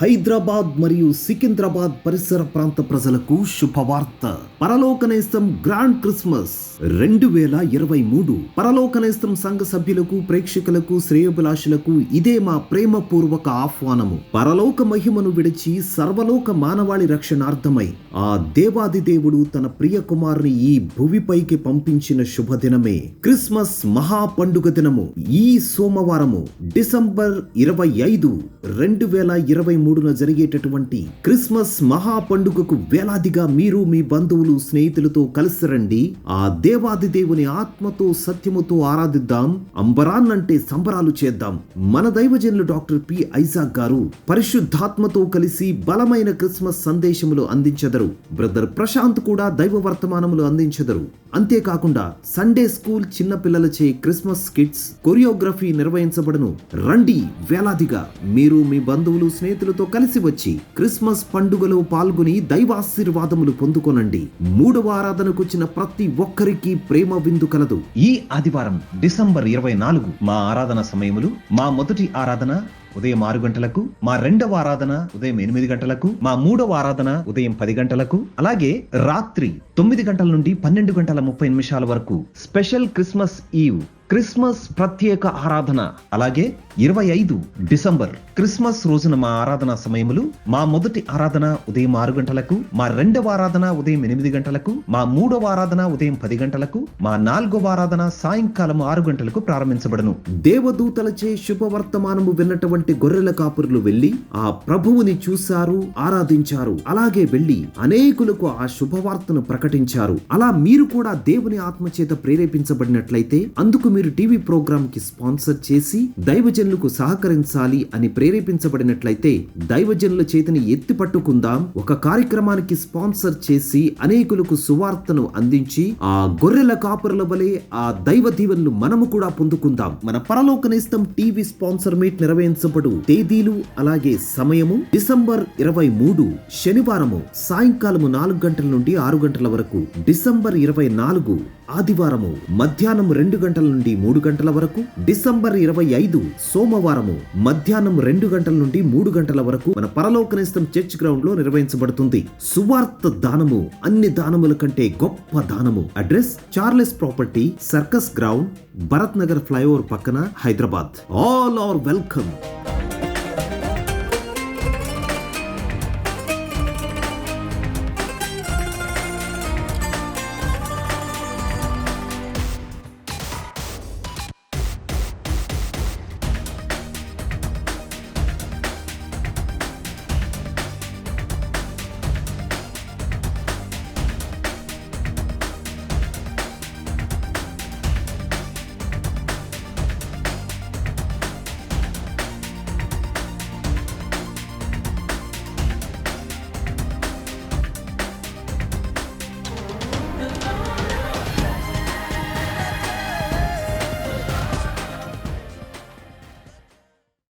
హైదరాబాద్ మరియు సికింద్రాబాద్ పరిసర ప్రాంత ప్రజలకు శుభవార్త. పరలోకనేస్తం గ్రాండ్ క్రిస్మస్ 2023. పరలోకనేస్తం సంఘ సభ్యులకు, ప్రేక్షకులకు, శ్రేయోభిలాషులకు ఇదే మా ప్రేమపూర్వక ఆహ్వానము. పరలోక మహిమను విడిచి సర్వలోక మానవాళి రక్షణార్థమై ఆ దేవాది దేవుడు తన ప్రియ కుమారుని ఈ భువిపైకి పంపించిన శుభదినమే క్రిస్మస్ మహా పండుగ దినము. ఈ సోమవారము డిసెంబర్ 25, 2023న జరిగేటటువంటి క్రిస్మస్ మహా పండుగకు వేలాదిగా మీరు మీ బంధువులు, స్నేహితులతో కలిసి రండి. ఆ దేవాది దేవుని ఆత్మతో సత్యముతో ఆరాధిద్దాం. అంబరాన్నంటే సంబరాలు చేద్దాం. మన దైవజనులు డాక్టర్ పి ఐజాక్ గారు పరిశుద్ధాత్మతో కలిసి బలమైన క్రిస్మస్ సందేశములు అందించెదరు. బ్రదర్ ప్రశాంత్ కూడా దైవ వర్తమానములు అందించెదరు. అంతేకాకుండా సండే స్కూల్ చిన్న పిల్లలచే క్రిస్మస్ కిడ్స్ కొరియోగ్రఫీ నిర్వహించబడును. రండి, వేలాదిగా మీరు మీ బంధువులు, స్నేహితులతో కలిసి వచ్చి క్రిస్మస్ పండుగలో పాల్గొని దైవాశీర్వాదములు పొందుకొనండి. 3వ ఆరాధనకు వచ్చిన ప్రతి ఒక్కరికి ప్రేమ విందు కలదు. ఈ ఆదివారం డిసెంబర్ 24 మా ఆరాధన సమయములు: మా మొదటి ఆరాధన ఉదయం 6 గంటలకు, మా 2వ ఆరాధన ఉదయం 8 గంటలకు, మా 3వ ఆరాధన ఉదయం 10 గంటలకు, అలాగే రాత్రి 9 గంటల నుండి 12:30 వరకు స్పెషల్ క్రిస్మస్ ఈవ్ క్రిస్మస్ ప్రత్యేక ఆరాధన. అలాగే 25 డిసెంబర్ క్రిస్మస్ రోజున మా ఆరాధన సమయములు: మా మొదటి ఆరాధన ఉదయం 6 గంటలకు, మా 2వ ఆరాధన ఉదయం 8 గంటలకు, మా 3వ ఆరాధన ఉదయం 10 గంటలకు, మా 4వ ఆరాధన సాయంకాలం 6 గంటలకు ప్రారంభించబడును. దేవదూతలచే శుభవర్తమానము విన్నటువంటి గొర్రెల కాపురులు వెళ్లి ఆ ప్రభువుని చూశారు, ఆరాధించారు. అలాగే వెళ్లి అనేకులకు ఆ శుభవార్తను ప్రకటించారు. అలా మీరు కూడా దేవుని ఆత్మచేత ప్రేరేపించబడినట్లయితే అందుకు మీరు టీవీ ప్రోగ్రామ్ కి స్పాన్సర్ చేసి దైవజనులకు సహకరించాలి అని ప్రేరేపించబడినట్లయితే దైవజనుల చేతిని ఎత్తి పట్టుకుందాం. ఒక కార్యక్రమానికి స్పాన్సర్ చేసి అనేకులకు సువార్తను అందించి ఆ గొర్రెల కాపురుల వలె ఆ దైవ దీవెనలు మనము కూడా పొందుకుందాం. మన పరలోకనేస్తం టీవీ స్పాన్సర్ మీట్ నిర్వహించబడు తేదీలు అలాగే సమయము: డిసెంబర్ 23 శనివారము సాయంకాలము 4 గంటల నుండి 6 గంటల వరకు, డిసెంబర్ 24 ఆదివారము మధ్యాహ్నం 2 గంటల నుండి 3 గంటల వరకు, డిసెంబర్ 25 సోమవారము మధ్యాహ్నం 2 గంటల నుండి 3 గంటల వరకు మన పరలోకనేస్తం చర్చ్ గ్రౌండ్ లో నిర్వహించబడుతుంది. సువార్త దానము అన్ని దానముల కంటే గొప్ప దానము. Address: Charles property, circus ground, Bharat Nagar flyover పక్కన, హైదరాబాద్. All are welcome.